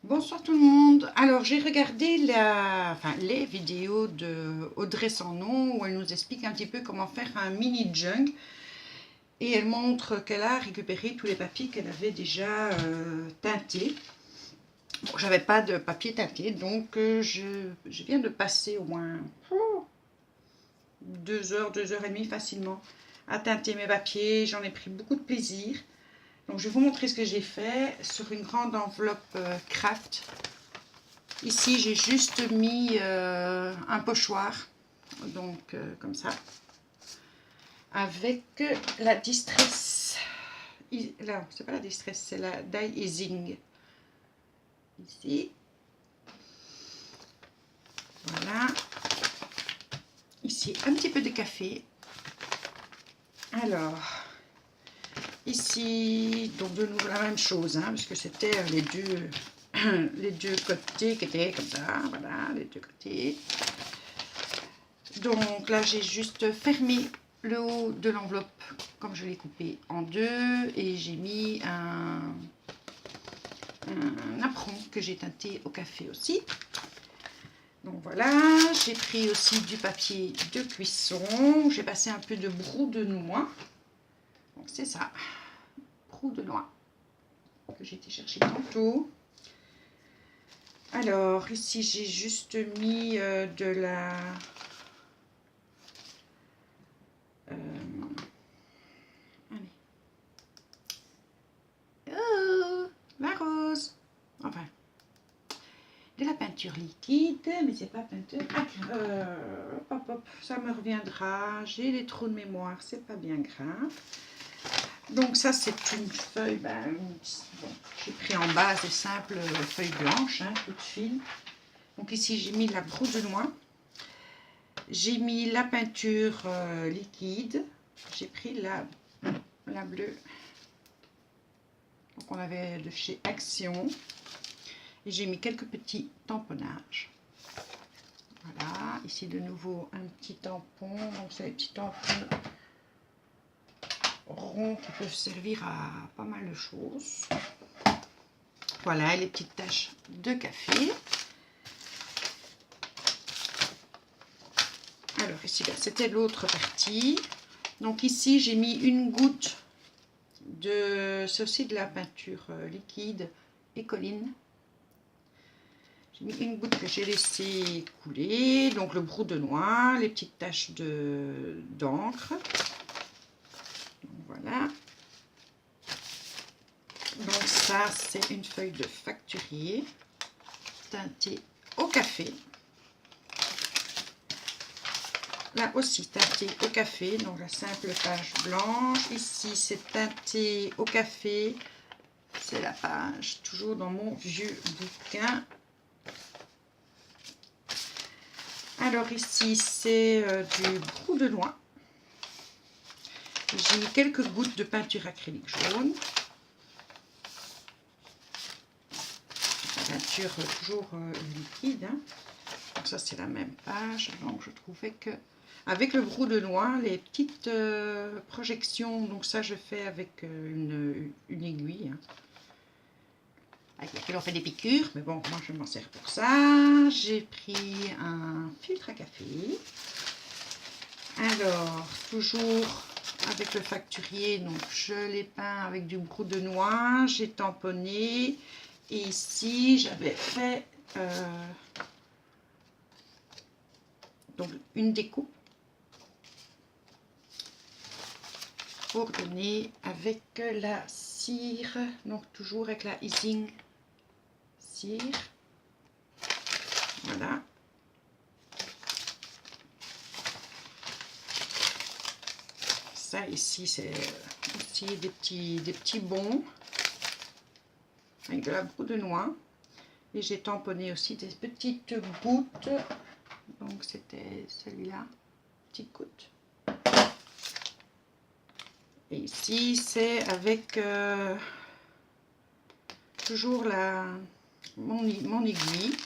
Bonsoir tout le monde. Alors j'ai regardé les vidéos de Audrey Sans Nom où elle nous explique un petit peu comment faire un mini junk et elle montre qu'elle a récupéré tous les papiers qu'elle avait déjà teintés. Bon, j'avais pas de papier teinté donc je viens de passer au moins 2 heures et demie facilement à teinter mes papiers. J'en ai pris beaucoup de plaisir. Donc je vais vous montrer ce que j'ai fait sur une grande enveloppe craft. Ici, j'ai juste mis un pochoir, donc comme ça, avec la Distress. Là, c'est pas la Distress, c'est la Die Easing. Ici. Voilà. Ici, un petit peu de café. Alors, ici, donc de nouveau la même chose, hein, parce que c'était les deux côtés qui étaient comme ça, voilà, les deux côtés. Donc là, j'ai juste fermé le haut de l'enveloppe comme je l'ai coupé en deux et j'ai mis un apron que j'ai teinté au café aussi. Donc voilà, j'ai pris aussi du papier de cuisson, j'ai passé un peu de brou de noix. Donc c'est ça, brou de noix que j'ai été chercher tantôt. Alors ici j'ai juste mis de la la rose, enfin de la peinture liquide, mais c'est pas peinture. Hop, hop, ça me reviendra. J'ai les trous de mémoire, c'est pas bien grave. Donc ça c'est une feuille, bon, j'ai pris en base des simples feuilles blanches, hein, toute fine. Donc ici j'ai mis la broue de noix, j'ai mis la peinture liquide, j'ai pris la bleue, donc on avait de chez Action, et j'ai mis quelques petits tamponnages. Voilà, ici de nouveau un petit tampon, donc c'est les petits tampons ronds qui peuvent servir à pas mal de choses. Voilà, les petites taches de café. Alors ici, c'était l'autre partie. Donc ici, j'ai mis une goutte de, c'est aussi de la peinture liquide Écoline. J'ai mis une goutte que j'ai laissé couler, donc le brou de noix, les petites taches d'encre. Voilà. Donc ça, c'est une feuille de facturier teintée au café. Là aussi teinté au café, donc la simple page blanche. Ici, c'est teinté au café. C'est la page, toujours dans mon vieux bouquin. Alors ici, c'est du brou de noix. J'ai mis quelques gouttes de peinture acrylique jaune. La peinture toujours liquide. Hein. Donc ça, c'est la même page. Donc je trouvais que avec le brou de noix, les petites projections, donc ça je fais avec une aiguille. Hein. Avec laquelle on fait des piqûres, mais bon, moi je m'en sers pour ça. J'ai pris un filtre à café. Alors, toujours avec le facturier, donc je l'ai peint avec du brou de noix, j'ai tamponné. Et ici, j'avais fait donc une découpe pour donner avec la cire, donc toujours avec la Easing cire. Voilà. Ça ici, c'est aussi des petits bons avec de la broue de noix. Et j'ai tamponné aussi des petites gouttes. Donc c'était celui-là, petite goutte. Et ici, c'est avec toujours mon aiguille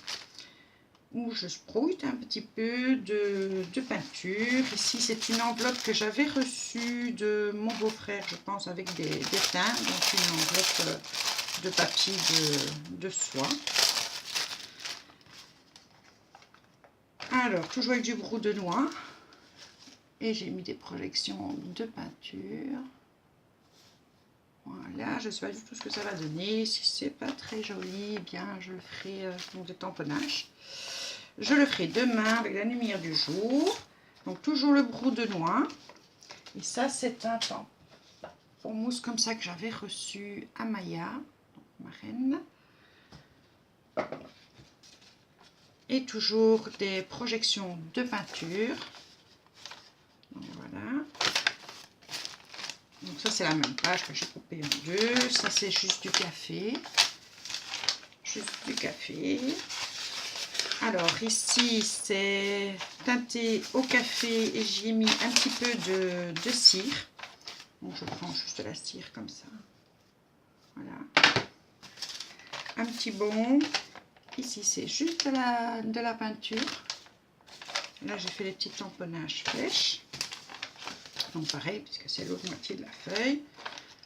où je sprouille un petit peu de peinture. Ici, c'est une enveloppe que j'avais reçue de mon beau-frère, je pense, avec des teintes. Donc, une enveloppe de papier de soie. Alors, toujours avec du brou de noix. Et j'ai mis des projections de peinture. Voilà, je ne sais pas du tout ce que ça va donner. Si c'est pas très joli, eh bien je le ferai donc de tamponnage. Je le ferai demain avec la lumière du jour. Donc toujours le brou de noix. Et ça c'est un tampon mousse comme ça que j'avais reçu à Maya, donc ma reine. Et toujours des projections de peinture. Donc voilà. Donc ça c'est la même page que j'ai coupée en deux. Ça c'est juste du café. Juste du café. Alors ici c'est teinté au café et j'y ai mis un petit peu de cire. Donc je prends juste de la cire comme ça. Voilà. Un petit bon. Ici c'est juste de la peinture. Là j'ai fait les petits tamponnages flèches. Donc pareil puisque c'est l'autre moitié de la feuille.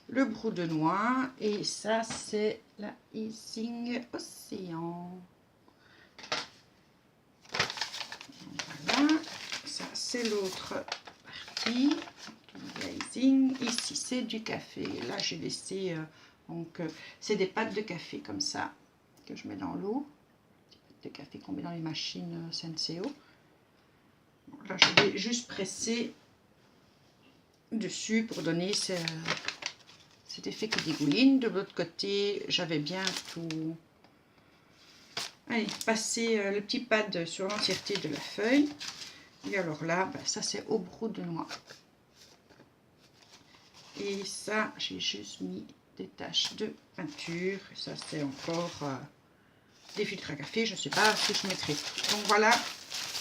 Le brou de noix et ça c'est la Easing Océan. Voilà, ça c'est l'autre partie. Glazing. Ici c'est du café. Là j'ai laissé c'est des pâtes de café comme ça que je mets dans l'eau. Des pâtes de café qu'on met dans les machines Senseo. Bon, là je vais juste presser dessus pour donner cet effet qui dégouline. De l'autre côté j'avais bien tout passé le petit pad sur l'entièreté de la feuille. Et alors là ça c'est au brou de noix. Et ça j'ai juste mis des taches de peinture. Ça c'est encore des filtres à café. Je ne sais pas si je mettrai. Donc voilà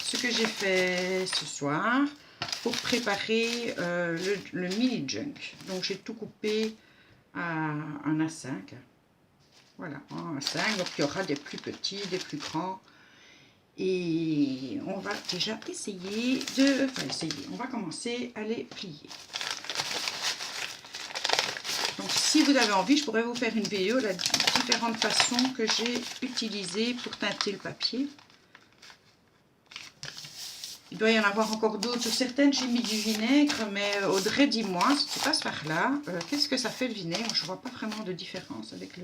ce que j'ai fait ce soir pour préparer le mini junk. Donc j'ai tout coupé à un A5. Voilà, un A5. Donc il y aura des plus petits, des plus grands. Et on va déjà essayer on va commencer à les plier. Donc si vous avez envie, je pourrais vous faire une vidéo de différentes façons que j'ai utilisées pour teinter le papier. Il doit y en avoir encore d'autres. Sur certaines, j'ai mis du vinaigre, mais Audrey, dis-moi, si tu passes par là, qu'est-ce que ça fait le vinaigre? Je ne vois pas vraiment de différence avec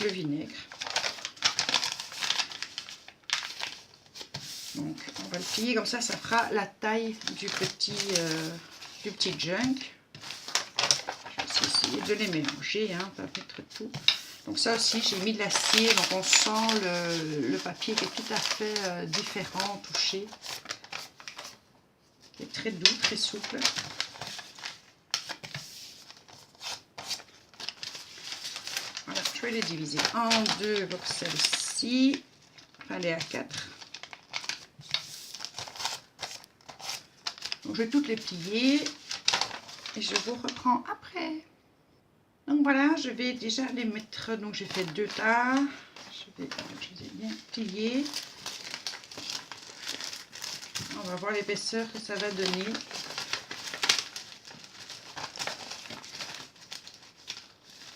le vinaigre. Donc, on va le plier comme ça fera la taille du petit junk. Je vais aussi essayer de les mélanger, hein, pas mettre tout. Donc ça aussi, j'ai mis de la cire, donc on sent le papier qui est tout à fait différent, touché. Il est très doux, très souple. Voilà, je vais les diviser en deux pour celle-ci. Enfin, les A4. Donc je vais toutes les plier et je vous reprends après. Donc voilà, je vais déjà les mettre. Donc j'ai fait deux tas. Je les ai bien pliés. On va voir l'épaisseur que ça va donner.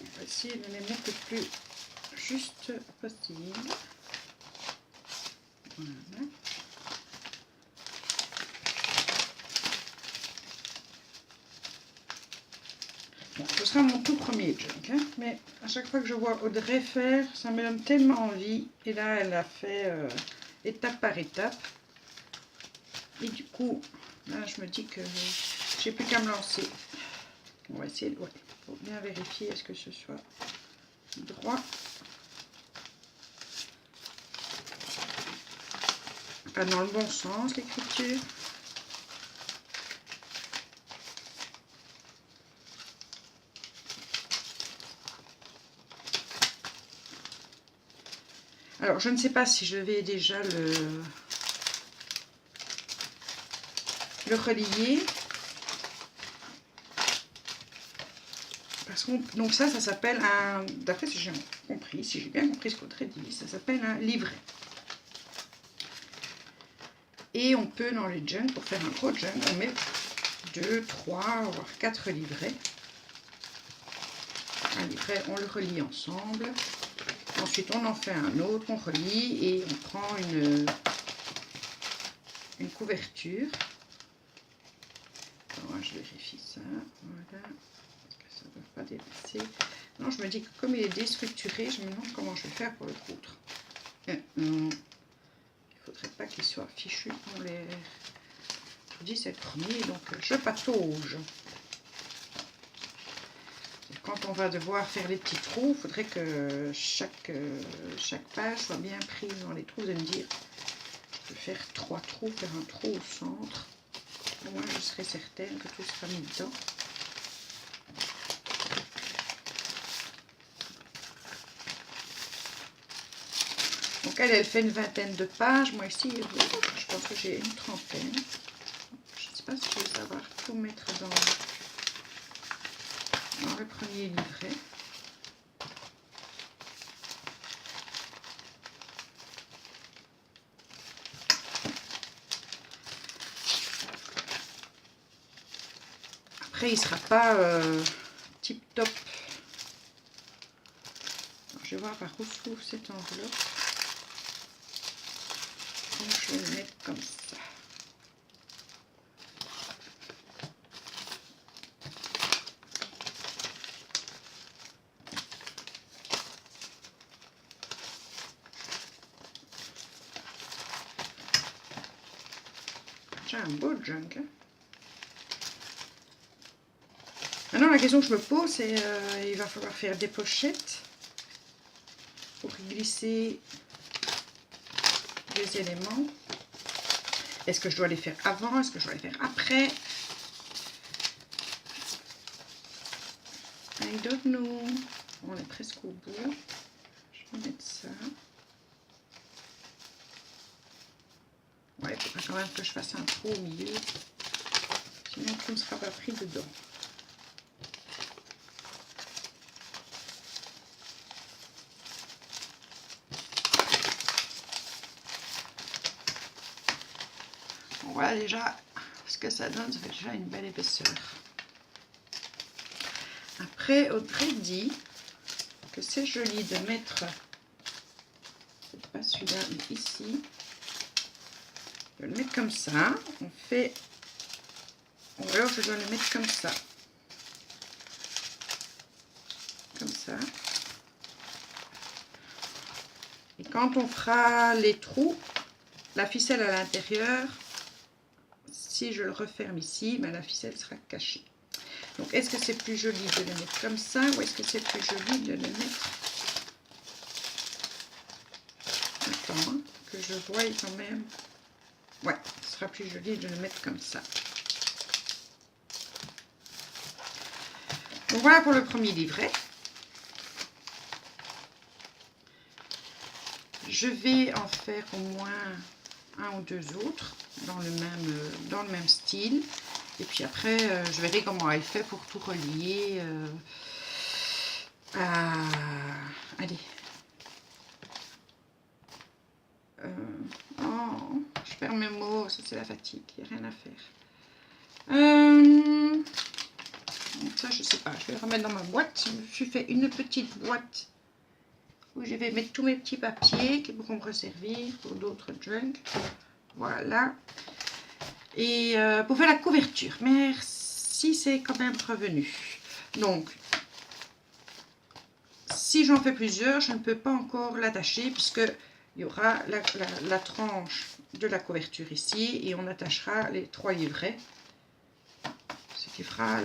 On va essayer de les mettre le plus juste possible. Voilà. Bon, ce sera mon tout premier junk, hein, mais à chaque fois que je vois Audrey faire, ça me donne tellement envie. Et là, elle a fait étape par étape. Et du coup, là, je me dis que j'ai plus qu'à me lancer. On va essayer, ouais, pour bien vérifier est-ce que ce soit droit. Pas dans le bon sens, l'écriture. Alors, je ne sais pas si je vais déjà le relier. Parce qu'on, donc ça s'appelle un, d'après ce que j'ai compris, si j'ai bien compris ce qu'Audrey dit, ça s'appelle un livret. Et on peut, dans les junk, pour faire un gros junk, on met 2, 3, voire 4 livrets. Allez, livret, on le relie ensemble. Ensuite, on en fait un autre, on relie et on prend une couverture. Alors, je vérifie ça. Voilà. Ça ne doit pas dépasser. Non, je me dis que comme il est déstructuré, je me demande comment je vais faire pour le coudre. Il ne faudrait pas qu'il soit fichu en l'air. Je vous dis, c'est le premier, donc je patauge. Quand on va devoir faire les petits trous, il faudrait que chaque page soit bien prise dans les trous. Vous allez me dire, je vais faire 3 trous, faire un trou au centre. Au moins, je serai certaine que tout sera mis dedans. Donc elle fait une vingtaine de pages. Moi ici, je pense que j'ai une trentaine. Je ne sais pas si je vais savoir tout mettre dans le premier livret. Après, il ne sera pas tip top. Alors, je vais voir par où se trouve cette enveloppe. Donc, je vais le mettre comme ça. J'ai un beau junk. Hein. Maintenant, la question que je me pose, c'est il va falloir faire des pochettes pour y glisser des éléments. Est-ce que je dois les faire avant? Est-ce que je dois les faire après? I don't know. On est presque au bout. Je vais mettre ça. Ouais, il faudra quand même que je fasse un trou au milieu. Sinon, tout ne sera pas pris dedans. Bon, voilà déjà ce que ça donne. Ça fait déjà une belle épaisseur. Après, Audrey dit que c'est joli de mettre, c'est pas celui-là, mais ici, je vais le mettre comme ça. On fait, ou alors je dois le mettre comme ça. Comme ça. Et quand on fera les trous, la ficelle à l'intérieur, si je le referme ici, ben la ficelle sera cachée. Donc, est-ce que c'est plus joli de le mettre comme ça ou est-ce que c'est plus joli de le mettre... Attends, hein, que je voie quand même... Ouais, ce sera plus joli de le mettre comme ça. Donc, voilà pour le premier livret. Je vais en faire au moins un ou deux autres dans le même style. Et puis après, je verrai comment elle fait pour tout relier. Allez. Oh, je perds mes mots, ça c'est la fatigue, il n'y a rien à faire. Ça, je sais pas, je vais le remettre dans ma boîte. Je me suis fait une petite boîte où je vais mettre tous mes petits papiers qui pourront me servir pour d'autres junk. Voilà. Et pour faire la couverture, merci, c'est quand même revenu. Donc, si j'en fais plusieurs, je ne peux pas encore l'attacher puisque il y aura la tranche de la couverture ici et on attachera les 3 livrets, ce qui fera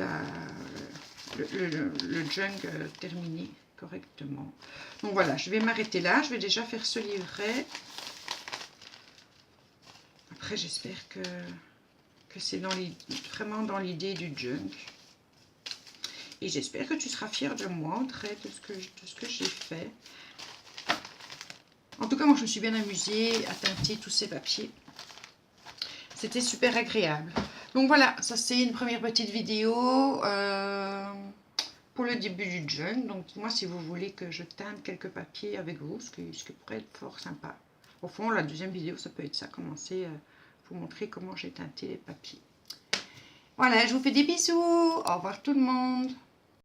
le junk terminé correctement. Donc voilà, je vais m'arrêter là, je vais déjà faire ce livret. Après, j'espère que c'est vraiment dans l'idée du junk. Et j'espère que tu seras fière de moi, Audrey, de ce que j'ai fait. En tout cas, moi, je me suis bien amusée à teinter tous ces papiers. C'était super agréable. Donc voilà, ça c'est une première petite vidéo pour le début du junk. Donc moi, si vous voulez que je teinte quelques papiers avec vous, ce qui pourrait être fort sympa. Au fond, la deuxième vidéo, ça peut être ça, commencer à vous montrer comment j'ai teinté les papiers. Voilà, je vous fais des bisous. Au revoir tout le monde.